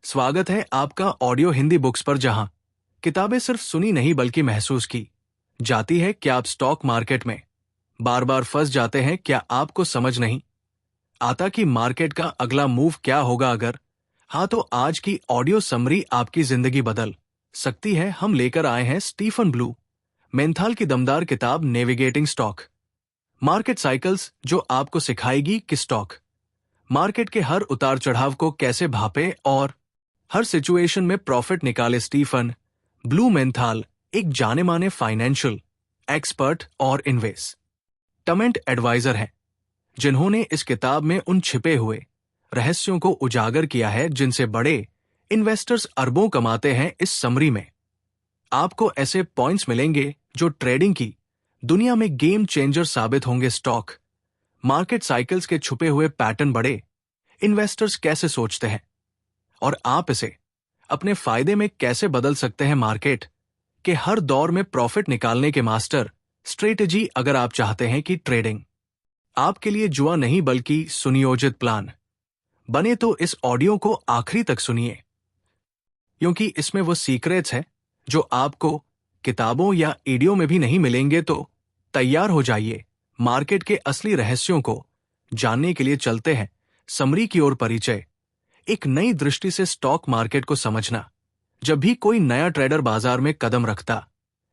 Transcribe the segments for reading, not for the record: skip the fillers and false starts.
स्वागत है आपका ऑडियो हिंदी बुक्स पर, जहां किताबें सिर्फ सुनी नहीं बल्कि महसूस की जाती है। क्या आप स्टॉक मार्केट में बार बार फंस जाते हैं? क्या आपको समझ नहीं आता कि मार्केट का अगला मूव क्या होगा? अगर हाँ, तो आज की ऑडियो समरी आपकी जिंदगी बदल सकती है। हम लेकर आए हैं स्टीफन ब्लू मेंथाल की दमदार किताब नेविगेटिंग स्टॉक मार्केट साइकिल्स, जो आपको सिखाएगी कि स्टॉक मार्केट के हर उतार चढ़ाव को कैसे भापे और हर सिचुएशन में प्रॉफिट निकाले। स्टीफन ब्लू मेंथाल एक जाने माने फाइनेंशियल एक्सपर्ट और इन्वेस्टमेंट एडवाइजर हैं, जिन्होंने इस किताब में उन छिपे हुए रहस्यों को उजागर किया है जिनसे बड़े इन्वेस्टर्स अरबों कमाते हैं। इस समरी में आपको ऐसे पॉइंट्स मिलेंगे जो ट्रेडिंग की दुनिया में गेम चेंजर साबित होंगे। स्टॉक मार्केट साइकिल्स के छुपे हुए पैटर्न बड़े इन्वेस्टर्स कैसे सोचते हैं और आप इसे अपने फायदे में कैसे बदल सकते हैं। मार्केट के हर दौर में प्रॉफिट निकालने के मास्टर स्ट्रेटेजी। अगर आप चाहते हैं कि ट्रेडिंग आपके लिए जुआ नहीं बल्कि सुनियोजित प्लान बने, तो इस ऑडियो को आखिरी तक सुनिए, क्योंकि इसमें वो सीक्रेट्स हैं जो आपको किताबों या वीडियो में भी नहीं मिलेंगे। तो तैयार हो जाइए मार्केट के असली रहस्यों को जानने के लिए। चलते हैं समरी की ओर। परिचय। एक नई दृष्टि से स्टॉक मार्केट को समझना। जब भी कोई नया ट्रेडर बाजार में कदम रखता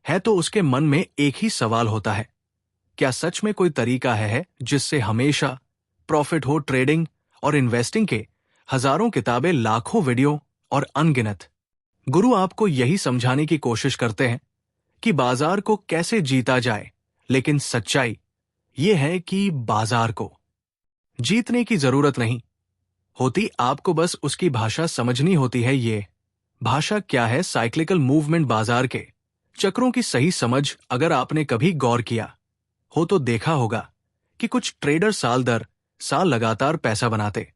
है तो उसके मन में एक ही सवाल होता है, क्या सच में कोई तरीका है जिससे हमेशा प्रॉफिट हो? ट्रेडिंग और इन्वेस्टिंग के हजारों किताबें, लाखों वीडियो और अनगिनत गुरु आपको यही समझाने की कोशिश करते हैं कि बाजार को कैसे जीता जाए, लेकिन सच्चाई यह है कि बाजार को जीतने की जरूरत नहीं होती, आपको बस उसकी भाषा समझनी होती है। ये भाषा क्या है? साइक्लिकल मूवमेंट, बाजार के चक्रों की सही समझ। अगर आपने कभी गौर किया हो तो देखा होगा कि कुछ ट्रेडर साल दर साल लगातार पैसा बनाते,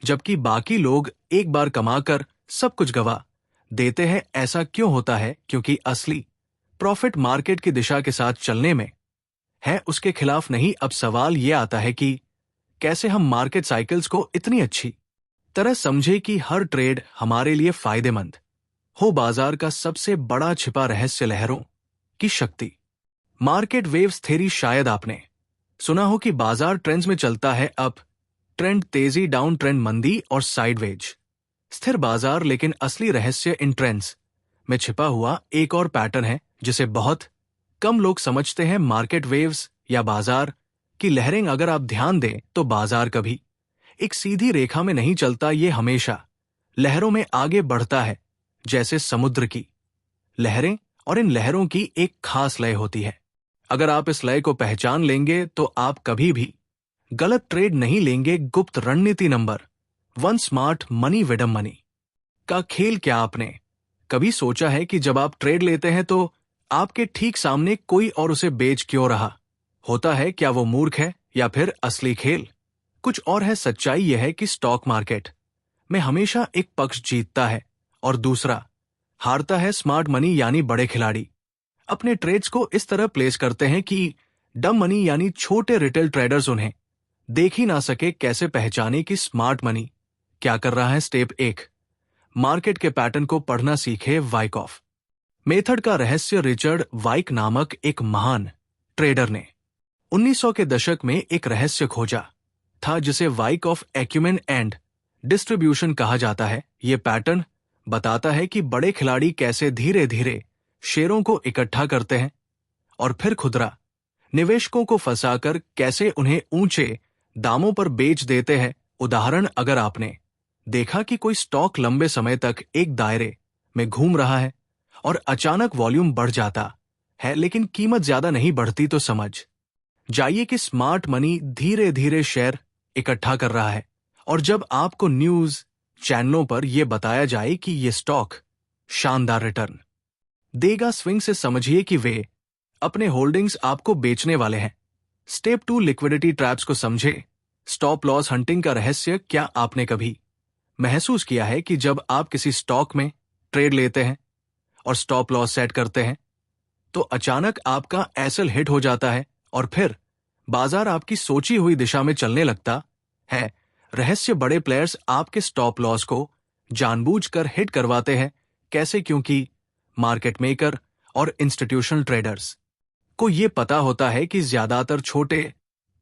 जबकि बाकी लोग एक बार कमाकर सब कुछ गवा देते हैं। ऐसा क्यों होता है? क्योंकि असली प्रॉफिट मार्केट की दिशा के साथ चलने में है, उसके खिलाफ नहीं। अब सवाल यह आता है कि कैसे हम मार्केट साइकिल्स को इतनी अच्छी तरह समझे कि हर ट्रेड हमारे लिए फायदेमंद हो। बाजार का सबसे बड़ा छिपा रहस्य लहरों की शक्ति। Market waves theory. शायद आपने सुना हो कि बाजार ट्रेंड्स में चलता है, अप ट्रेंड तेजी, डाउन ट्रेंड मंदी और साइडवेज स्थिर बाजार। लेकिन असली रहस्य इन ट्रेंड्स में छिपा हुआ एक और पैटर्न है जिसे बहुत कम लोग समझते हैं। मार्केट वेव्स या बाजार की लहरें। अगर आप ध्यान दें तो बाजार कभी एक सीधी रेखा में नहीं चलता, ये हमेशा लहरों में आगे बढ़ता है, जैसे समुद्र की लहरें। और इन लहरों की एक खास लय होती है। अगर आप इस लय को पहचान लेंगे तो आप कभी भी गलत ट्रेड नहीं लेंगे। गुप्त रणनीति नंबर 1, स्मार्ट मनी विडम मनी का खेल। क्या आपने कभी सोचा है कि जब आप ट्रेड लेते हैं तो आपके ठीक सामने कोई और उसे बेच क्यों रहा होता है? क्या वो मूर्ख है या फिर असली खेल कुछ और है? सच्चाई यह है कि स्टॉक मार्केट में हमेशा एक पक्ष जीतता है और दूसरा हारता है। स्मार्ट मनी यानी बड़े खिलाड़ी अपने ट्रेड्स को इस तरह प्लेस करते हैं कि डम मनी यानी छोटे रिटेल ट्रेडर्स उन्हें देख ही ना सके। कैसे पहचाने कि स्मार्ट मनी क्या कर रहा है? स्टेप 1, मार्केट के पैटर्न को पढ़ना सीखे। वाइकॉफ मेथड का रहस्य। रिचर्ड वाइक नामक एक महान ट्रेडर ने 1900 के दशक में एक रहस्य खोजा था जिसे वाइक ऑफ एक्यूमेन एंड डिस्ट्रीब्यूशन कहा जाता है। यह पैटर्न बताता है कि बड़े खिलाड़ी कैसे धीरे धीरे शेयरों को इकट्ठा करते हैं और फिर खुदरा निवेशकों को फंसाकर कैसे उन्हें ऊंचे दामों पर बेच देते हैं। उदाहरण, अगर आपने देखा कि कोई स्टॉक लंबे समय तक एक दायरे में घूम रहा है और अचानक वॉल्यूम बढ़ जाता है लेकिन कीमत ज्यादा नहीं बढ़ती, तो समझ जाइए कि स्मार्ट मनी धीरे धीरे शेयर इकट्ठा कर रहा है। और जब आपको न्यूज चैनलों पर यह बताया जाए कि यह स्टॉक शानदार रिटर्न देगा, स्विंग से समझिए कि वे अपने होल्डिंग्स आपको बेचने वाले हैं। स्टेप 2, लिक्विडिटी ट्रैप्स को समझे। स्टॉप लॉस हंटिंग का रहस्य। क्या आपने कभी महसूस किया है कि जब आप किसी स्टॉक में ट्रेड लेते हैं और स्टॉप लॉस सेट करते हैं तो अचानक आपका एसएल हिट हो जाता है और फिर बाजार आपकी सोची हुई दिशा में चलने लगता है? रहस्य, बड़े प्लेयर्स आपके स्टॉप लॉस को जानबूझकर हिट करवाते हैं। कैसे? क्योंकि मार्केट मेकर और इंस्टीट्यूशनल ट्रेडर्स को ये पता होता है कि ज्यादातर छोटे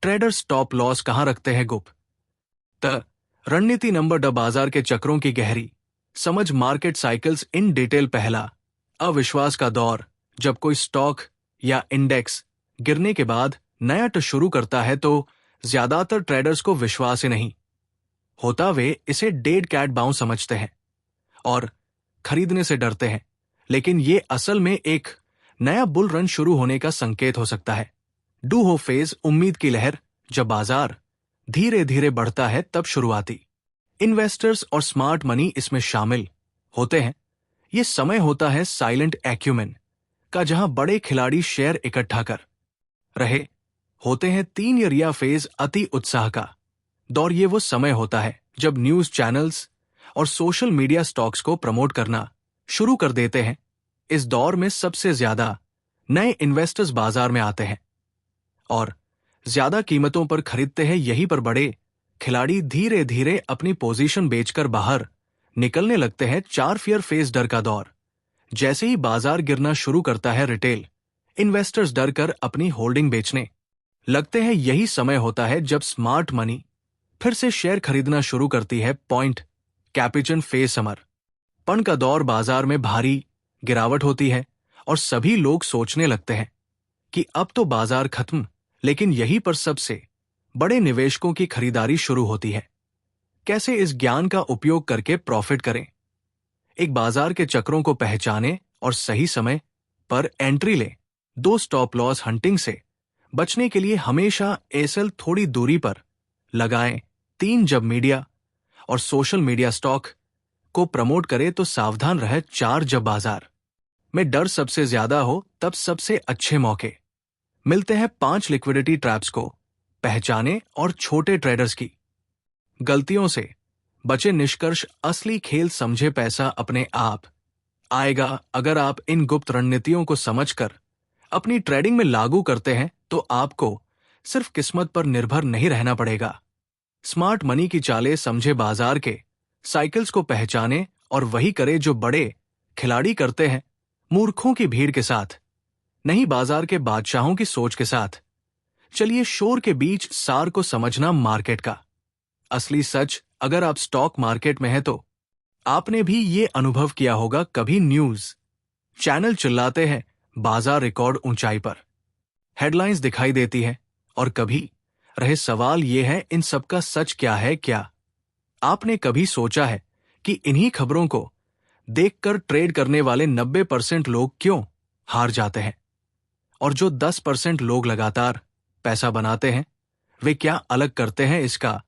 ट्रेडर्स स्टॉप लॉस कहां रखते हैं। गुप्त रणनीति नंबर ड बाजार के चक्रों की गहरी समझ, मार्केट साइकिल्स इन डिटेल। पहला, अविश्वास का दौर। जब कोई स्टॉक या इंडेक्स गिरने के बाद नया ट शुरू करता है तो ज्यादातर ट्रेडर्स को विश्वास ही नहीं होता। वे इसे डेड कैट बाउंस समझते हैं और खरीदने से डरते हैं। लेकिन ये असल में एक नया बुल रन शुरू होने का संकेत हो सकता है। डू हो फेज, उम्मीद की लहर। जब बाजार धीरे धीरे बढ़ता है तब शुरुआती इन्वेस्टर्स और स्मार्ट मनी इसमें शामिल होते हैं। यह समय होता है साइलेंट एक्यूमेन का, जहां बड़े खिलाड़ी शेयर इकट्ठा कर रहे होते हैं। 3 ईयर फेज, अति उत्साह का दौर। ये वो समय होता है जब न्यूज चैनल्स और सोशल मीडिया स्टॉक्स को प्रमोट करना शुरू कर देते हैं। इस दौर में सबसे ज्यादा नए इन्वेस्टर्स बाजार में आते हैं और ज्यादा कीमतों पर खरीदते हैं। यहीं पर बड़े खिलाड़ी धीरे धीरे अपनी पोजीशन बेचकर बाहर निकलने लगते हैं। 4 फियर फेज, डर का दौर। जैसे ही बाजार गिरना शुरू करता है, रिटेल इन्वेस्टर्स डर कर अपनी होल्डिंग बेचने लगते हैं। यही समय होता है जब स्मार्ट मनी फिर से शेयर खरीदना शुरू करती है। पॉइंट कैपिटन फेज, समर पन का दौर। बाजार में भारी गिरावट होती है और सभी लोग सोचने लगते हैं कि अब तो बाजार खत्म। लेकिन यहीं पर सबसे बड़े निवेशकों की खरीदारी शुरू होती है। कैसे इस ज्ञान का उपयोग करके प्रॉफिट करें? एक बाजार के चक्रों को पहचाने और सही समय पर एंट्री ले। 2 स्टॉप लॉस हंटिंग से बचने के लिए हमेशा एसएल थोड़ी दूरी पर लगाएं। 3, जब मीडिया और सोशल मीडिया स्टॉक को प्रमोट करे तो सावधान रहे। 4, जब बाजार में डर सबसे ज्यादा हो तब सबसे अच्छे मौके मिलते हैं। 5, लिक्विडिटी ट्रैप्स को पहचाने और छोटे ट्रेडर्स की गलतियों से बचे। निष्कर्ष, असली खेल समझे, पैसा अपने आप आएगा। अगर आप इन गुप्त रणनीतियों को समझकर अपनी ट्रेडिंग में लागू करते हैं तो आपको सिर्फ किस्मत पर निर्भर नहीं रहना पड़ेगा। स्मार्ट मनी की चालें समझे, बाजार के साइकिल्स को पहचाने और वही करे जो बड़े खिलाड़ी करते हैं। मूर्खों की भीड़ के साथ नहीं, बाजार के बादशाहों की सोच के साथ। चलिए शोर के बीच सार को समझना, मार्केट का असली सच। अगर आप स्टॉक मार्केट में हैं तो आपने भी ये अनुभव किया होगा। कभी न्यूज चैनल चिल्लाते हैं, बाजार रिकॉर्ड ऊंचाई पर, हेडलाइंस दिखाई देती है, और कभी रहे सवाल ये है, इन सब का सच क्या है? क्या आपने कभी सोचा है कि इन्हीं खबरों को देखकर ट्रेड करने वाले 90% लोग क्यों हार जाते हैं और जो 10% लोग लगातार पैसा बनाते हैं वे क्या अलग करते हैं? इसका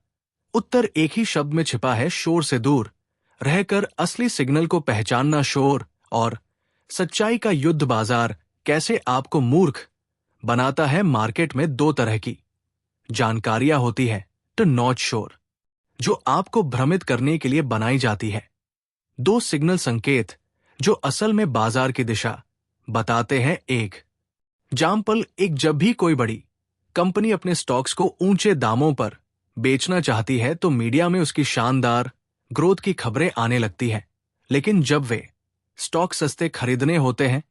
उत्तर एक ही शब्द में छिपा है, शोर से दूर रहकर असली सिग्नल को पहचानना। शोर और सच्चाई का युद्ध। बाजार कैसे आपको मूर्ख बनाता है? मार्केट में 2 तरह की जानकारियां होती है, टू नॉट शोर, जो आपको भ्रमित करने के लिए बनाई जाती है। 2 सिग्नल संकेत जो असल में बाजार की दिशा बताते हैं। एक एग्जाम्पल, जब भी कोई बड़ी कंपनी अपने स्टॉक्स को ऊंचे दामों पर बेचना चाहती है तो मीडिया में उसकी शानदार ग्रोथ की खबरें आने लगती हैं। लेकिन जब वे स्टॉक सस्ते खरीदने होते हैं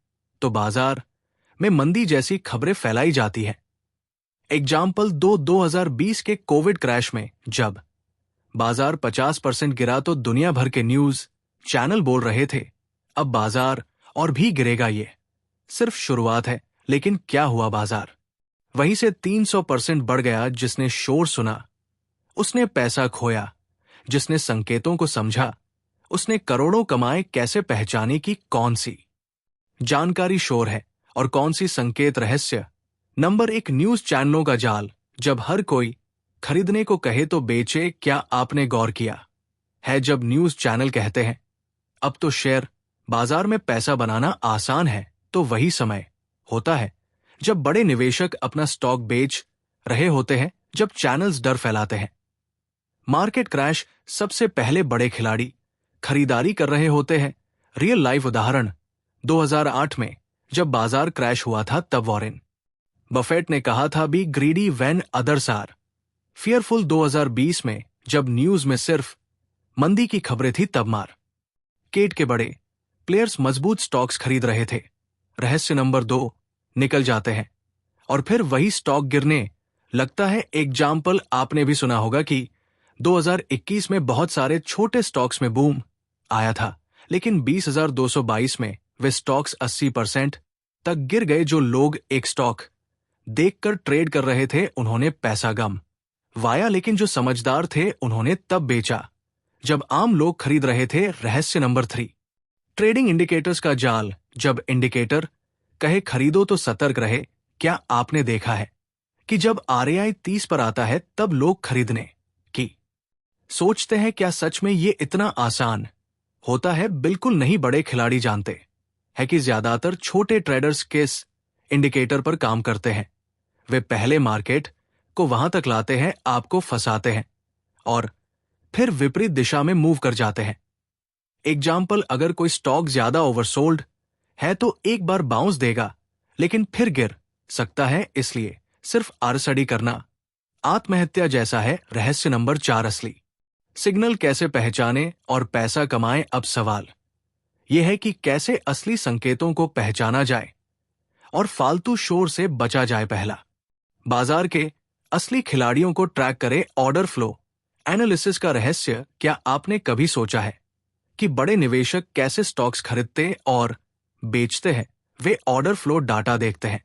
तो बाजार में मंदी जैसी खबरें फैलाई जाती हैं। एग्जाम्पल 2020 के कोविड क्रैश में जब बाजार 50% गिरा तो दुनिया भर के न्यूज चैनल बोल रहे थे अब बाजार और भी गिरेगा। ये सिर्फ शुरुआत है। लेकिन क्या हुआ? बाजार वहीं से 300% बढ़ गया। जिसने शोर सुना उसने पैसा खोया, जिसने संकेतों को समझा उसने करोड़ों कमाए। कैसे पहचाने कि कौन सी जानकारी शोर है और कौन सी संकेत रहस्य? नंबर 1, न्यूज चैनलों का जाल। जब हर कोई खरीदने को कहे तो बेचे। क्या आपने गौर किया है जब न्यूज चैनल कहते हैं अब तो शेयर बाजार में पैसा बनाना आसान है, तो वही समय होता है जब बड़े निवेशक अपना स्टॉक बेच रहे होते हैं, जब चैनल्स डर फैलाते हैं। मार्केट क्रैश, सबसे पहले बड़े खिलाड़ी खरीदारी कर रहे होते हैं। रियल लाइफ उदाहरण, 2008 में जब बाजार क्रैश हुआ था तब वॉरेन बफेट ने कहा था, be greedy when others are fearful. 2020 में जब न्यूज में सिर्फ मंदी की खबरें थी तब मार केट के बड़े प्लेयर्स मजबूत स्टॉक्स खरीद रहे थे। रहस्य नंबर 2, निकल जाते हैं और फिर वही स्टॉक गिरने लगता है। एग्जाम्पल आपने भी सुना होगा कि 2021 में बहुत सारे छोटे स्टॉक्स में बूम आया था, लेकिन 20,222 में वे स्टॉक्स 80% तक गिर गए। जो लोग एक स्टॉक देखकर ट्रेड कर रहे थे उन्होंने पैसा गंवाया, लेकिन जो समझदार थे उन्होंने तब बेचा जब आम लोग खरीद रहे थे। रहस्य नंबर 3, ट्रेडिंग इंडिकेटर्स का जाल। जब इंडिकेटर कहे खरीदो तो सतर्क रहे। क्या आपने देखा है कि जब RAI 30 पर आता है तब लोग खरीदने की सोचते हैं? क्या सच में ये इतना आसान होता है? बिल्कुल नहीं। बड़े खिलाड़ी जानते हैं कि ज्यादातर छोटे ट्रेडर्स किस इंडिकेटर पर काम करते हैं। वे पहले मार्केट को वहां तक लाते हैं, आपको फंसाते हैं और फिर विपरीत दिशा में मूव कर जाते हैं। एग्जाम्पल, अगर कोई स्टॉक ज्यादा ओवरसोल्ड है तो एक बार बाउंस देगा लेकिन फिर गिर सकता है, इसलिए सिर्फ आरसडी करना आत्महत्या जैसा है। रहस्य नंबर 4, असली सिग्नल कैसे पहचाने और पैसा कमाएं। अब सवाल यह है कि कैसे असली संकेतों को पहचाना जाए और फालतू शोर से बचा जाए। पहला, बाजार के असली खिलाड़ियों को ट्रैक करें। ऑर्डर फ्लो एनालिसिस का रहस्य। क्या आपने कभी सोचा है कि बड़े निवेशक कैसे स्टॉक्स खरीदते और बेचते हैं? वे ऑर्डर फ्लो डाटा देखते हैं,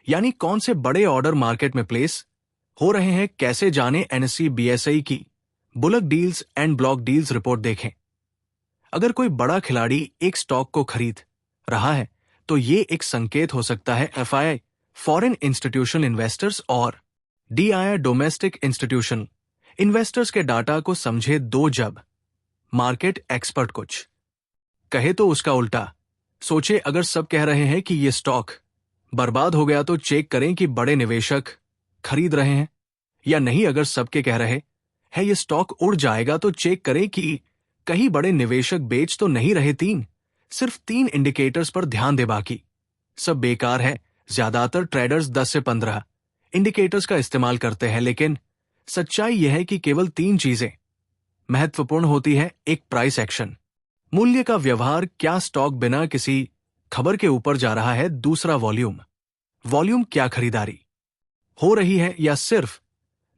यानी कौन से बड़े ऑर्डर मार्केट में प्लेस हो रहे हैं। कैसे जाने? NSE BSE की bullock deals and block deals report देखें। अगर कोई बड़ा खिलाड़ी एक स्टॉक को खरीद रहा है तो ये एक संकेत हो सकता है। FII फॉरेन इंस्टीट्यूशनल इन्वेस्टर्स और DII डोमेस्टिक इंस्टीट्यूशनल इन्वेस्टर्स के डाटा को समझे। 2, जब मार्केट एक्सपर्ट कुछ कहे तो उसका उल्टा सोचे। अगर सब कह रहे हैं कि ये स्टॉक बर्बाद हो गया तो चेक करें कि बड़े निवेशक खरीद रहे हैं या नहीं। अगर सबके कह रहे हैं ये स्टॉक उड़ जाएगा तो चेक करें कि कहीं बड़े निवेशक बेच तो नहीं रहे। 3, सिर्फ 3 इंडिकेटर्स पर ध्यान दे, बाकी सब बेकार है। ज्यादातर ट्रेडर्स 10 से 15 इंडिकेटर्स का इस्तेमाल करते हैं, लेकिन सच्चाई यह है कि केवल 3 चीजें महत्वपूर्ण होती है। एक, प्राइस एक्शन, मूल्य का व्यवहार। क्या स्टॉक बिना किसी खबर के ऊपर जा रहा है? दूसरा, वॉल्यूम, क्या खरीदारी हो रही है या सिर्फ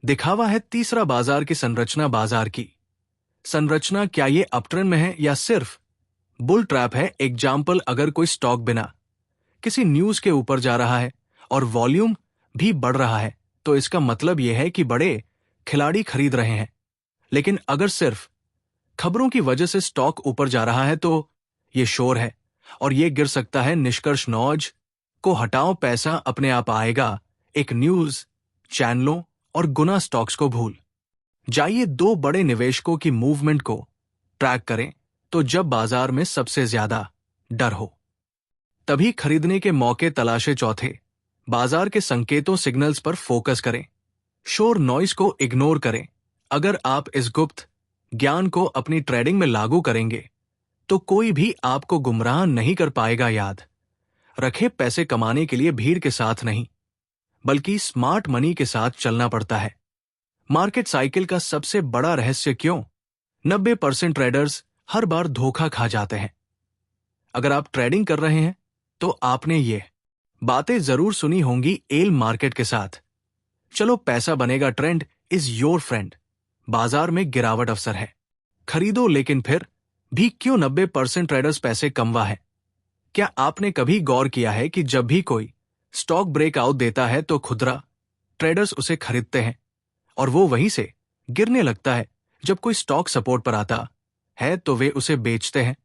दिखावा है? तीसरा, बाजार की संरचना, बाजार की संरचना। क्या ये अपट्रेंड में है या सिर्फ बुल ट्रैप है? एग्जाम्पल, अगर कोई स्टॉक बिना किसी न्यूज के ऊपर जा रहा है और वॉल्यूम भी बढ़ रहा है तो इसका मतलब यह है कि बड़े खिलाड़ी खरीद रहे हैं। लेकिन अगर सिर्फ खबरों की वजह से स्टॉक ऊपर जा रहा है तो यह शोर है और यह गिर सकता है। निष्कर्ष, नॉज को हटाओ, पैसा अपने आप आएगा। एक, न्यूज चैनलों और गुना स्टॉक्स को भूल जाइए। 2 बड़े निवेशकों की मूवमेंट को ट्रैक करें तो जब बाजार में सबसे ज्यादा डर हो तभी खरीदने के मौके तलाशे। चौथे, बाजार के संकेतों, सिग्नल्स पर फोकस करें। शोर, नॉइज को इग्नोर करें। अगर आप इस गुप्त ज्ञान को अपनी ट्रेडिंग में लागू करेंगे तो कोई भी आपको गुमराह नहीं कर पाएगा। याद रखें, पैसे कमाने के लिए भीड़ के साथ नहीं बल्कि स्मार्ट मनी के साथ चलना पड़ता है। मार्केट साइकिल का सबसे बड़ा रहस्य क्यों 90% ट्रेडर्स हर बार धोखा खा जाते हैं। अगर आप ट्रेडिंग कर रहे हैं तो आपने ये बातें जरूर सुनी होंगी। एल मार्केट के साथ चलो, पैसा बनेगा, ट्रेंड इज योर फ्रेंड। बाजार में गिरावट अवसर है, खरीदो। लेकिन फिर भी क्यों 90% ट्रेडर्स पैसे कमवा है? क्या आपने कभी गौर किया है कि जब भी कोई स्टॉक ब्रेकआउट देता है तो खुदरा ट्रेडर्स उसे खरीदते हैं और वो वहीं से गिरने लगता है। जब कोई स्टॉक सपोर्ट पर आता है तो वे उसे बेचते हैं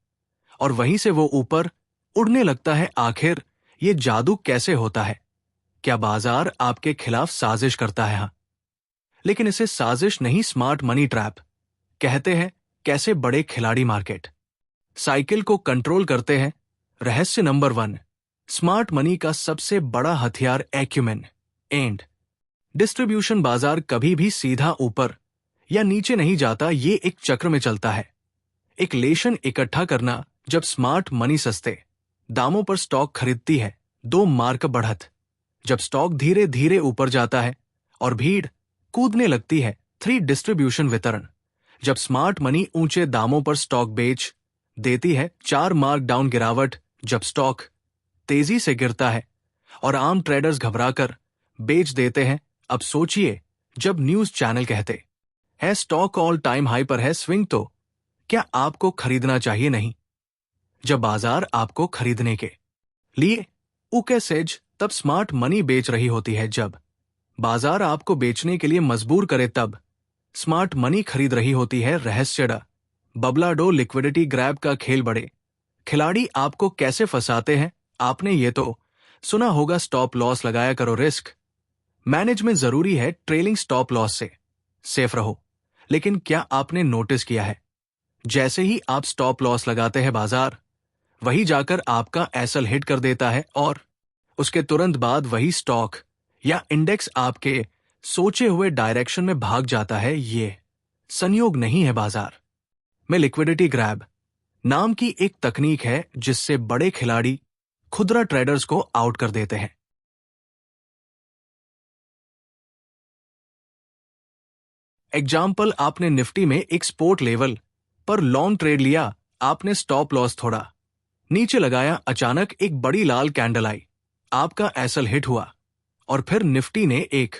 और वहीं से वो ऊपर उड़ने लगता है। आखिर ये जादू कैसे होता है? क्या बाजार आपके खिलाफ साजिश करता है? हाँ, लेकिन इसे साजिश नहीं, स्मार्ट मनी ट्रैप कहते हैं। कैसे बड़े खिलाड़ी मार्केट साइकिल को कंट्रोल करते हैं? रहस्य नंबर 1, स्मार्ट मनी का सबसे बड़ा हथियार, एक्यूमेन एंड डिस्ट्रीब्यूशन। बाजार कभी भी सीधा ऊपर या नीचे नहीं जाता, ये एक चक्र में चलता है। एक लेशन इकट्ठा करना, जब स्मार्ट मनी सस्ते दामों पर स्टॉक खरीदती है। 2, मार्क बढ़त, जब स्टॉक धीरे धीरे ऊपर जाता है और भीड़ कूदने लगती है। 3, डिस्ट्रीब्यूशन वितरण, जब स्मार्ट मनी ऊंचे दामों पर स्टॉक बेच देती है 4 मार्क डाउन गिरावट जब स्टॉक तेजी से गिरता है और आम ट्रेडर्स घबराकर बेच देते हैं। अब सोचिए, जब न्यूज चैनल कहते हैं स्टॉक ऑल टाइम हाई पर है, स्विंग, तो क्या आपको खरीदना चाहिए? नहीं। जब बाजार आपको खरीदने के लिए उकेसेज, तब स्मार्ट मनी बेच रही होती है। जब बाजार आपको बेचने के लिए मजबूर करे, तब स्मार्ट मनी खरीद रही होती है। रहस्य बबलाडो लिक्विडिटी ग्रैब का खेल। बड़े खिलाड़ी आपको कैसे फंसाते हैं? आपने ये तो सुना होगा, स्टॉप लॉस लगाया करो, रिस्क मैनेजमेंट जरूरी है, ट्रेलिंग स्टॉप लॉस से सेफ रहो। लेकिन क्या आपने नोटिस किया है, जैसे ही आप स्टॉप लॉस लगाते हैं, बाजार वही जाकर आपका एसएल हिट कर देता है और उसके तुरंत बाद वही स्टॉक या इंडेक्स आपके सोचे हुए डायरेक्शन में भाग जाता है। ये संयोग नहीं है, बाजार में लिक्विडिटी ग्रैब नाम की एक तकनीक है जिससे बड़े खिलाड़ी खुदरा ट्रेडर्स को आउट कर देते हैं। एग्जाम्पल, आपने निफ्टी में एक सपोर्ट लेवल पर लॉन्ग ट्रेड लिया, आपने स्टॉप लॉस थोड़ा नीचे लगाया, अचानक एक बड़ी लाल कैंडल आई, आपका एसएल हिट हुआ और फिर निफ्टी ने एक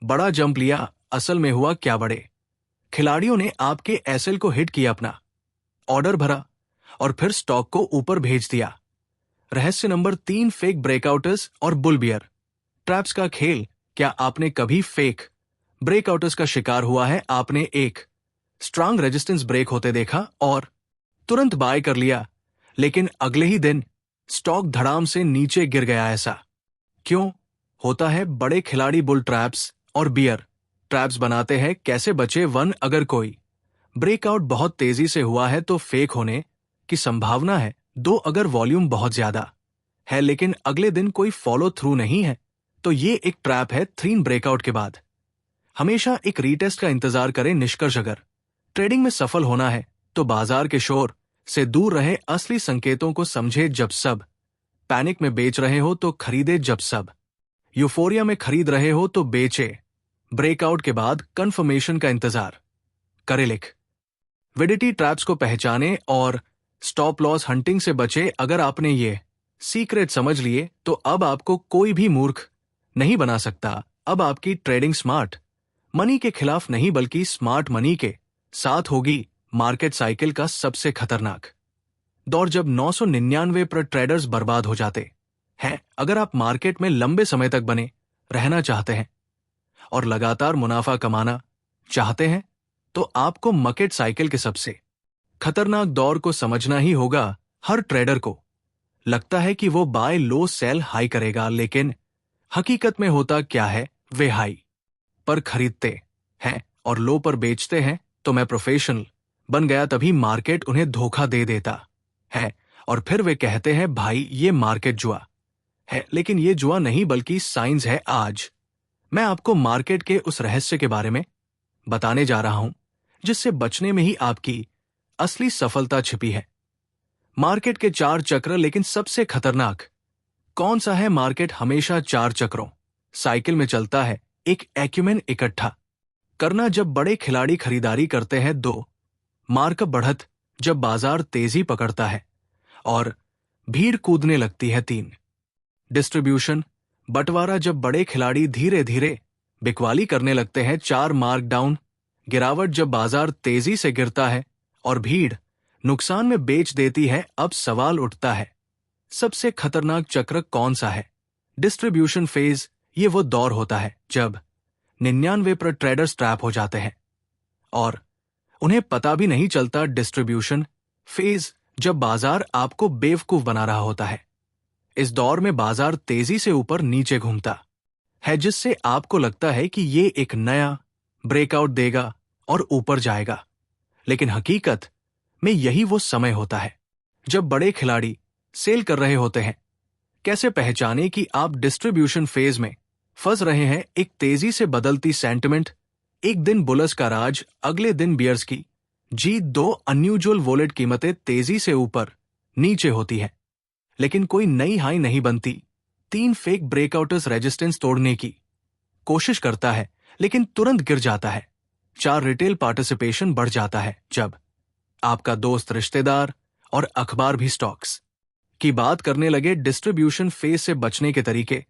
बड़ा जंप लिया। असल में हुआ क्या, बड़े खिलाड़ियों ने आपके एसएल को हिट किया, अपना ऑर्डर भरा और फिर स्टॉक को ऊपर भेज दिया। रहस्य नंबर 3, फेक ब्रेकआउटर्स और बुल बियर ट्रैप्स का खेल। क्या आपने कभी फेक ब्रेकआउटर्स का शिकार हुआ है? आपने एक स्ट्रांग रेजिस्टेंस ब्रेक होते देखा और तुरंत बाय कर लिया, लेकिन अगले ही दिन स्टॉक धड़ाम से नीचे गिर गया। ऐसा क्यों होता है? बड़े खिलाड़ी बुल ट्रैप्स और बियर ट्रैप्स बनाते हैं। कैसे बचे? 1, अगर कोई ब्रेकआउट बहुत तेजी से हुआ है तो फेक होने की संभावना है। 2, अगर वॉल्यूम बहुत ज्यादा है लेकिन अगले दिन कोई फॉलो थ्रू नहीं है तो ये एक ट्रैप है। 3, ब्रेकआउट के बाद हमेशा एक रीटेस्ट का इंतजार करें। निष्कर्ष, अगर ट्रेडिंग में सफल होना है तो बाजार के शोर से दूर रहे, असली संकेतों को समझे। जब सब पैनिक में बेच रहे हो तो खरीदे, जब सब यूफोरिया में खरीद रहे हो तो बेचे। ब्रेकआउट के बाद कंफर्मेशन का इंतजार करे। लिक्विडिटी ट्रैप्स को पहचाने और स्टॉप लॉस हंटिंग से बचे। अगर आपने ये सीक्रेट समझ लिए तो अब आपको कोई भी मूर्ख नहीं बना सकता। अब आपकी ट्रेडिंग स्मार्ट मनी के खिलाफ नहीं बल्कि स्मार्ट मनी के साथ होगी। मार्केट साइकिल का सबसे खतरनाक दौर जब 999 पर ट्रेडर्स बर्बाद हो जाते हैं। अगर आप मार्केट में लंबे समय तक बने रहना चाहते हैं और लगातार मुनाफा कमाना चाहते हैं तो आपको मार्केट साइकिल के सबसे खतरनाक दौर को समझना ही होगा। हर ट्रेडर को लगता है कि वो बाय लो सेल हाई करेगा, लेकिन हकीकत में होता क्या है? वे हाई पर खरीदते हैं और लो पर बेचते हैं। तो मैं प्रोफेशनल बन गया तभी मार्केट उन्हें धोखा दे देता है और फिर वे कहते हैं, भाई ये मार्केट जुआ है। लेकिन ये जुआ नहीं बल्कि साइंस है। आज मैं आपको मार्केट के उस रहस्य के बारे में बताने जा रहा हूं जिससे बचने में ही आपकी असली सफलता छिपी है। मार्केट के 4 चक्र। लेकिन सबसे खतरनाक कौन सा है? मार्केट हमेशा 4 चक्रों साइकिल में चलता है। एक एक्यूमेन इकट्ठा करना जब बड़े खिलाड़ी खरीदारी करते हैं। 2, मार्कअप बढ़त जब बाजार तेजी पकड़ता है और भीड़ कूदने लगती है। 3, डिस्ट्रीब्यूशन बंटवारा जब बड़े खिलाड़ी धीरे धीरे बिकवाली करने लगते हैं। 4, मार्क डाउन गिरावट जब बाजार तेजी से गिरता है और भीड़ नुकसान में बेच देती है। अब सवाल उठता है, सबसे खतरनाक चक्र कौन सा है? Distribution phase. ये वो दौर होता है जब 99 पर ट्रेडर्स ट्रैप हो जाते हैं और उन्हें पता भी नहीं चलता। डिस्ट्रीब्यूशन फेज जब बाजार आपको बेवकूफ बना रहा होता है। इस दौर में बाजार तेजी से ऊपर नीचे घूमता है जिससे आपको लगता है कि ये एक नया ब्रेकआउट देगा और ऊपर जाएगा, लेकिन हकीकत में यही वो समय होता है जब बड़े खिलाड़ी सेल कर रहे होते हैं। कैसे पहचाने कि आप डिस्ट्रीब्यूशन फेज में फंस रहे हैं? एक तेजी से बदलती सेंटिमेंट, एक दिन बुलर्स का राज, अगले दिन बियर्स की जीत। 2, अनयूजुअल वॉलेट कीमतें तेजी से ऊपर नीचे होती है लेकिन कोई नई हाई नहीं बनती। 3, फेक ब्रेकआउटर्स रेजिस्टेंस तोड़ने की कोशिश करता है लेकिन तुरंत गिर जाता है। 4, रिटेल पार्टिसिपेशन बढ़ जाता है जब आपका दोस्त, रिश्तेदार और अखबार भी स्टॉक्स की बात करने लगे। डिस्ट्रीब्यूशन फेज से बचने के तरीके,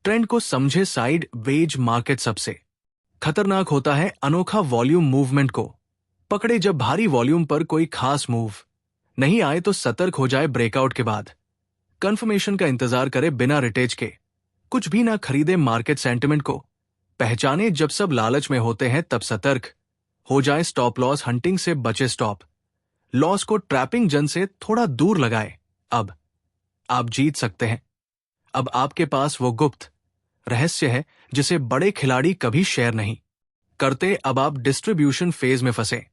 ट्रेंड को समझे। साइड वेज मार्केट सबसे खतरनाक होता है अनोखा वॉल्यूम मूवमेंट को पकड़े। जब भारी वॉल्यूम पर कोई खास मूव नहीं आए तो सतर्क हो जाए। ब्रेकआउट के बाद कंफर्मेशन का इंतजार करे बिना रिटेज के। कुछ भी ना खरीदे। मार्केट सेंटिमेंट को पहचाने। जब सब लालच में होते हैं तब सतर्क हो जाए। स्टॉप लॉस हंटिंग से बचे। स्टॉप लॉस को ट्रैपिंग जन से थोड़ा दूर लगाए। अब आप जीत सकते हैं। अब आपके पास वो गुप्त रहस्य है जिसे बड़े खिलाड़ी कभी शेयर नहीं करते। अब आप डिस्ट्रीब्यूशन फेज में फंसे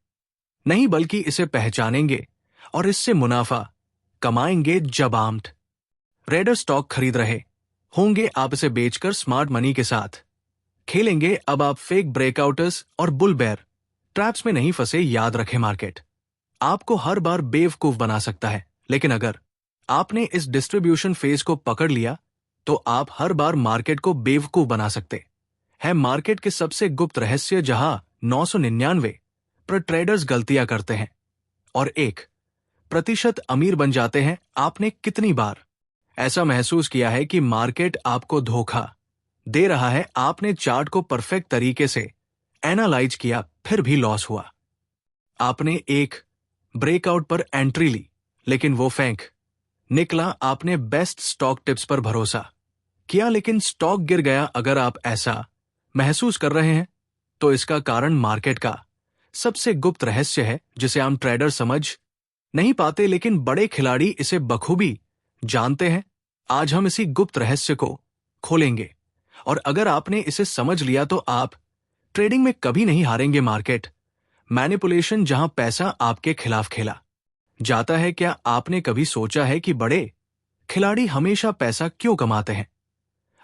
नहीं बल्कि इसे पहचानेंगे और इससे मुनाफा कमाएंगे। जब आम ट्रेडर स्टॉक खरीद रहे होंगे आप इसे बेचकर स्मार्ट मनी के साथ खेलेंगे। अब आप फेक ब्रेकआउटर्स और बुल बेयर ट्रैप्स में नहीं फंसे। याद रखें, मार्केट आपको हर बार बेवकूफ बना सकता है, लेकिन अगर आपने इस डिस्ट्रीब्यूशन फेज को पकड़ लिया तो आप हर बार मार्केट को बेवकूफ बना सकते हैं। मार्केट के सबसे गुप्त रहस्य जहां 999 पर ट्रेडर्स गलतियां करते हैं और 1% अमीर बन जाते हैं। आपने कितनी बार ऐसा महसूस किया है कि मार्केट आपको धोखा दे रहा है? आपने चार्ट को परफेक्ट तरीके से एनालाइज किया फिर भी लॉस हुआ। आपने एक ब्रेकआउट पर एंट्री ली लेकिन वो फेंक निकला। आपने बेस्ट स्टॉक टिप्स पर भरोसा किया लेकिन स्टॉक गिर गया। अगर आप ऐसा महसूस कर रहे हैं तो इसका कारण मार्केट का सबसे गुप्त रहस्य है जिसे आम ट्रेडर समझ नहीं पाते, लेकिन बड़े खिलाड़ी इसे बखूबी जानते हैं। आज हम इसी गुप्त रहस्य को खोलेंगे और अगर आपने इसे समझ लिया तो आप ट्रेडिंग में कभी नहीं हारेंगे। मार्केट मैनिपुलेशन जहां पैसा आपके खिलाफ खेला जाता है। क्या आपने कभी सोचा है कि बड़े खिलाड़ी हमेशा पैसा क्यों कमाते हैं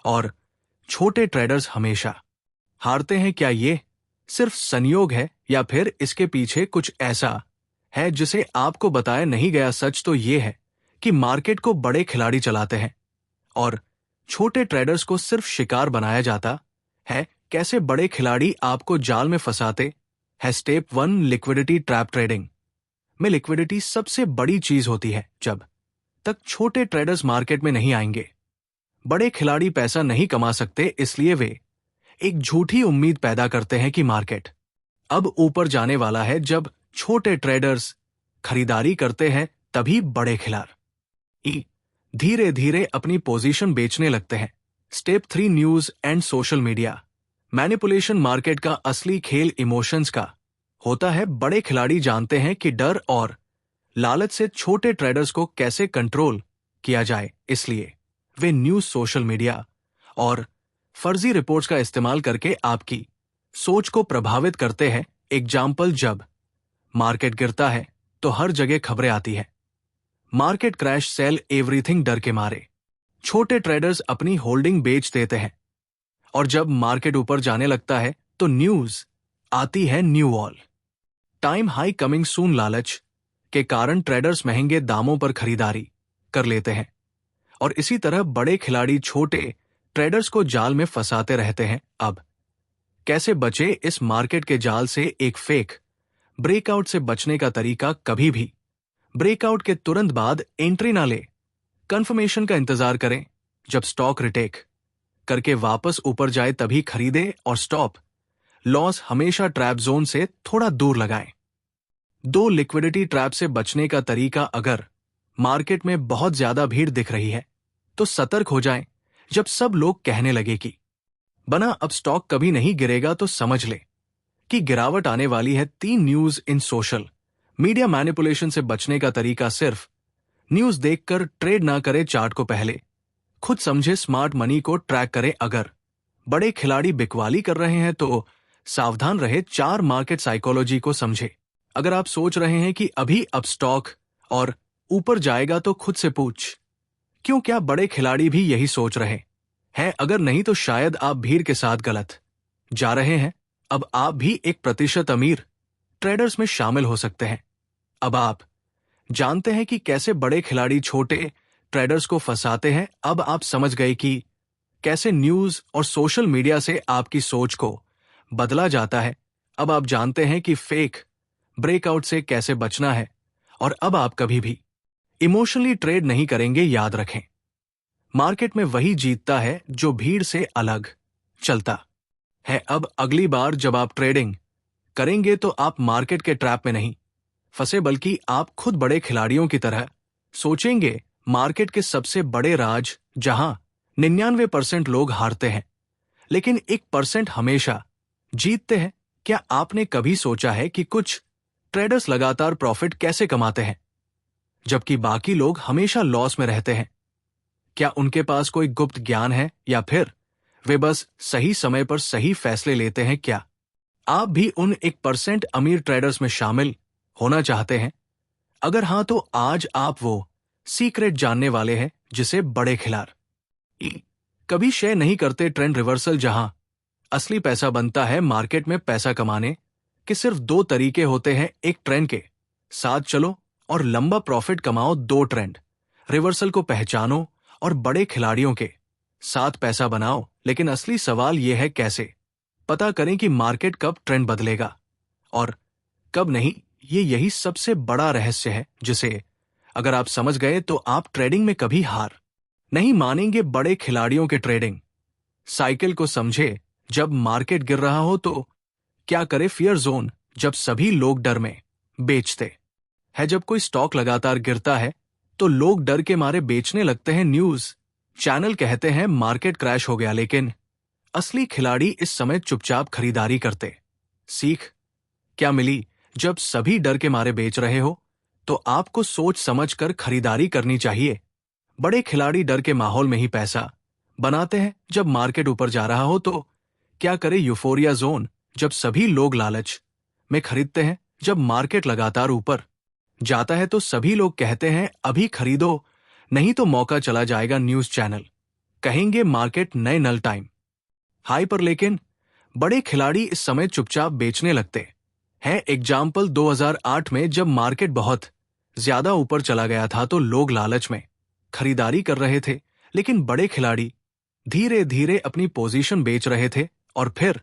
और छोटे ट्रेडर्स हमेशा हारते हैं? क्या ये सिर्फ संयोग है या फिर इसके पीछे कुछ ऐसा है जिसे आपको बताया नहीं गया? सच तो ये है कि मार्केट को बड़े खिलाड़ी चलाते हैं और छोटे ट्रेडर्स को सिर्फ शिकार बनाया जाता है। कैसे बड़े खिलाड़ी आपको जाल में फंसाते हैं? Step 1, liquidity trap. ट्रेडिंग में लिक्विडिटी सबसे बड़ी चीज होती है। जब तक छोटे ट्रेडर्स मार्केट में नहीं आएंगे बड़े खिलाड़ी पैसा नहीं कमा सकते, इसलिए वे एक झूठी उम्मीद पैदा करते हैं कि मार्केट अब ऊपर जाने वाला है। जब छोटे ट्रेडर्स खरीदारी करते हैं तभी बड़े खिलाड़ी धीरे धीरे अपनी पोजीशन बेचने लगते हैं। Step 3, news and social media manipulation. Market का असली खेल इमोशंस का होता है। बड़े खिलाड़ी जानते हैं कि डर और लालच से छोटे ट्रेडर्स को कैसे कंट्रोल किया जाए, इसलिए वे न्यूज, सोशल मीडिया और फर्जी रिपोर्ट्स का इस्तेमाल करके आपकी सोच को प्रभावित करते हैं। एग्जाम्पल, जब मार्केट गिरता है तो हर जगह खबरें आती है मार्केट क्रैश, सेल एवरीथिंग। डर के मारे छोटे ट्रेडर्स अपनी होल्डिंग बेच देते हैं और जब मार्केट ऊपर जाने लगता है तो न्यूज आती है knew all time high coming soon. लालच के कारण ट्रेडर्स महंगे दामों पर खरीदारी कर लेते हैं और इसी तरह बड़े खिलाड़ी छोटे ट्रेडर्स को जाल में फंसाते रहते हैं। अब कैसे बचे इस मार्केट के जाल से? एक फेक ब्रेकआउट से बचने का तरीका, कभी भी ब्रेकआउट के तुरंत बाद एंट्री ना ले। कंफर्मेशन का इंतजार करें। जब स्टॉक रिटेक करके वापस ऊपर जाए तभी खरीदे और स्टॉप लॉस हमेशा ट्रैप जोन से थोड़ा दूर लगाएं। 2, लिक्विडिटी ट्रैप से बचने का तरीका। अगर मार्केट में बहुत ज्यादा भीड़ दिख रही है तो सतर्क हो जाएं। जब सब लोग कहने लगे कि बना अब स्टॉक कभी नहीं गिरेगा तो समझ ले कि गिरावट आने वाली है। 3, news in social media manipulation से बचने का तरीका। सिर्फ न्यूज देखकर ट्रेड ना करे, चार्ट को पहले खुद समझे, स्मार्ट मनी को ट्रैक करे। अगर बड़े खिलाड़ी बिकवाली कर रहे हैं तो सावधान रहे। 4, मार्केट साइकोलॉजी को समझे। अगर आप सोच रहे हैं कि अभी अब स्टॉक और ऊपर जाएगा तो खुद से पूछ, क्यों क्या बड़े खिलाड़ी भी यही सोच रहे हैं? अगर नहीं तो शायद आप भीड़ के साथ गलत जा रहे हैं। अब आप भी 1% अमीर ट्रेडर्स में शामिल हो सकते हैं। अब आप जानते हैं कि कैसे बड़े खिलाड़ी छोटे ट्रेडर्स को फंसाते हैं। अब आप समझ गए कि कैसे न्यूज और सोशल मीडिया से आपकी सोच को बदला जाता है। अब आप जानते हैं कि फेक ब्रेकआउट से कैसे बचना है और अब आप कभी भी इमोशनली ट्रेड नहीं करेंगे, याद रखें। मार्केट में वही जीतता है जो भीड़ से अलग चलता है। अब अगली बार जब आप ट्रेडिंग करेंगे तो आप मार्केट के ट्रैप में नहीं फंसे, बल्कि आप खुद बड़े खिलाड़ियों की तरह सोचेंगे। मार्केट के सबसे बड़े राज जहां 99% लोग हारते हैं लेकिन 1% हमेशा जीतते हैं। क्या आपने कभी सोचा है कि कुछ ट्रेडर्स लगातार प्रॉफिट कैसे कमाते हैं जबकि बाकी लोग हमेशा लॉस में रहते हैं? क्या उनके पास कोई गुप्त ज्ञान है या फिर वे बस सही समय पर सही फैसले लेते हैं? क्या आप भी उन 1% अमीर ट्रेडर्स में शामिल होना चाहते हैं? अगर हां तो आज आप वो सीक्रेट जानने वाले हैं जिसे बड़े खिलाड़ी कभी शेयर नहीं करते। ट्रेंड रिवर्सल जहां असली पैसा बनता है। मार्केट में पैसा कमाने के सिर्फ 2 तरीके होते हैं, एक ट्रेंड के साथ चलो और लंबा प्रॉफिट कमाओ, 2 ट्रेंड रिवर्सल को पहचानो और बड़े खिलाड़ियों के साथ पैसा बनाओ। लेकिन असली सवाल यह है, कैसे पता करें कि मार्केट कब ट्रेंड बदलेगा और कब नहीं? यही सबसे बड़ा रहस्य है जिसे अगर आप समझ गए तो आप ट्रेडिंग में कभी हार नहीं मानेंगे। बड़े खिलाड़ियों के ट्रेडिंग साइकिल को समझे। जब मार्केट गिर रहा हो तो क्या करे? फियर जोन, जब सभी लोग डर में बेचते हैं। जब कोई स्टॉक लगातार गिरता है तो लोग डर के मारे बेचने लगते हैं। न्यूज चैनल कहते हैं मार्केट क्रैश हो गया, लेकिन असली खिलाड़ी इस समय चुपचाप खरीदारी करते। सीख क्या मिली? जब सभी डर के मारे बेच रहे हो तो आपको सोच समझकर खरीदारी करनी चाहिए। बड़े खिलाड़ी डर के माहौल में ही पैसा बनाते हैं। जब मार्केट ऊपर जा रहा हो तो क्या करे? यूफोरिया जोन, जब सभी लोग लालच में खरीदते हैं। जब मार्केट लगातार ऊपर जाता है तो सभी लोग कहते हैं अभी खरीदो, नहीं तो मौका चला जाएगा। न्यूज चैनल कहेंगे मार्केट नए नल टाइम हाई पर, लेकिन बड़े खिलाड़ी इस समय चुपचाप बेचने लगते हैं। एग्जाम्पल 2008 में जब मार्केट बहुत ज्यादा ऊपर चला गया था तो लोग लालच में खरीदारी कर रहे थे, लेकिन बड़े खिलाड़ी धीरे धीरे अपनी पोजीशन बेच रहे थे और फिर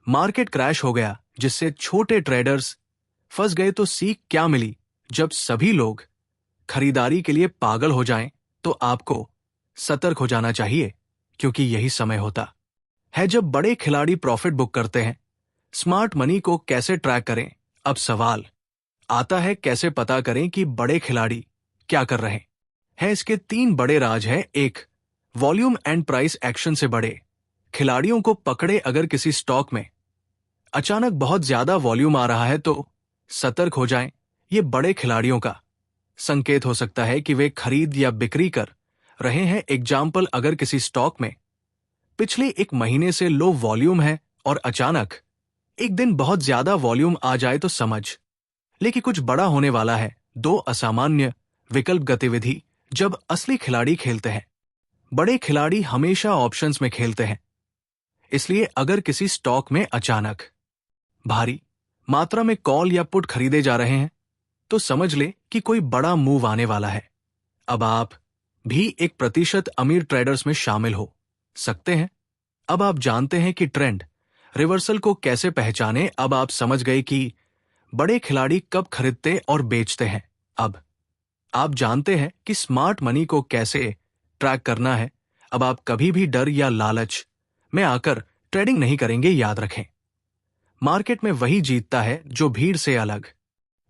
मार्केट क्रैश हो गया जिससे छोटे ट्रेडर्स फंस गए। तो सीख क्या मिली? जब सभी लोग खरीदारी के लिए पागल हो जाएं तो आपको सतर्क हो जाना चाहिए, क्योंकि यही समय होता है जब बड़े खिलाड़ी प्रॉफिट बुक करते हैं। स्मार्ट मनी को कैसे ट्रैक करें? अब सवाल आता है, कैसे पता करें कि बड़े खिलाड़ी क्या कर रहे हैं? इसके 3 बड़े राज हैं। 1, वॉल्यूम एंड प्राइस एक्शन से बड़े खिलाड़ियों को पकड़े। अगर किसी स्टॉक में अचानक बहुत ज्यादा वॉल्यूम आ रहा है तो सतर्क हो जाएं। ये बड़े खिलाड़ियों का संकेत हो सकता है कि वे खरीद या बिक्री कर रहे हैं। एग्जाम्पल, अगर किसी स्टॉक में पिछले 1 महीने से लो वॉल्यूम है और अचानक एक दिन बहुत ज्यादा वॉल्यूम आ जाए तो समझ ले कि कुछ बड़ा होने वाला है। 2, असामान्य विकल्प गतिविधि, जब असली खिलाड़ी खेलते हैं। बड़े खिलाड़ी हमेशा ऑप्शंस में खेलते हैं, इसलिए अगर किसी स्टॉक में अचानक भारी मात्रा में कॉल या पुट खरीदे जा रहे हैं तो समझ ले कि कोई बड़ा मूव आने वाला है। अब आप भी 1% अमीर ट्रेडर्स में शामिल हो सकते हैं। अब आप जानते हैं कि ट्रेंड रिवर्सल को कैसे पहचाने। अब आप समझ गए कि बड़े खिलाड़ी कब खरीदते और बेचते हैं। अब आप जानते हैं कि स्मार्ट मनी को कैसे ट्रैक करना है। अब आप कभी भी डर या लालच में आकर ट्रेडिंग नहीं करेंगे। याद रखें, मार्केट में वही जीतता है जो भीड़ से अलग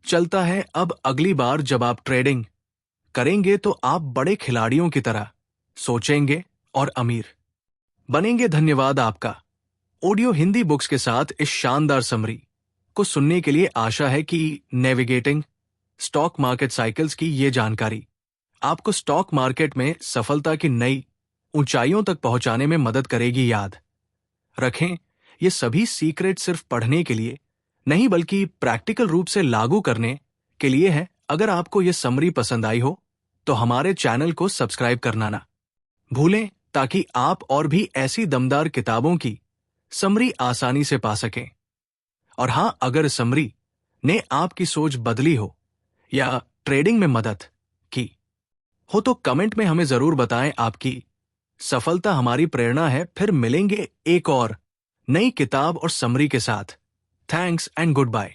चलता है। अब अगली बार जब आप ट्रेडिंग करेंगे तो आप बड़े खिलाड़ियों की तरह सोचेंगे और अमीर बनेंगे। धन्यवाद आपका ऑडियो हिंदी बुक्स के साथ इस शानदार समरी को सुनने के लिए। आशा है कि नेविगेटिंग स्टॉक मार्केट साइकिल्स की ये जानकारी आपको स्टॉक मार्केट में सफलता की नई ऊंचाइयों तक पहुंचाने में मदद करेगी। याद रखें, ये सभी सीक्रेट सिर्फ पढ़ने के लिए नहीं बल्कि प्रैक्टिकल रूप से लागू करने के लिए है। अगर आपको ये समरी पसंद आई हो तो हमारे चैनल को सब्सक्राइब करना ना भूलें, ताकि आप और भी ऐसी दमदार किताबों की समरी आसानी से पा सकें। और हां, अगर समरी ने आपकी सोच बदली हो या ट्रेडिंग में मदद की हो तो कमेंट में हमें जरूर बताएं। आपकी सफलता हमारी प्रेरणा है। फिर मिलेंगे एक और नई किताब और समरी के साथ। Thanks and good bye.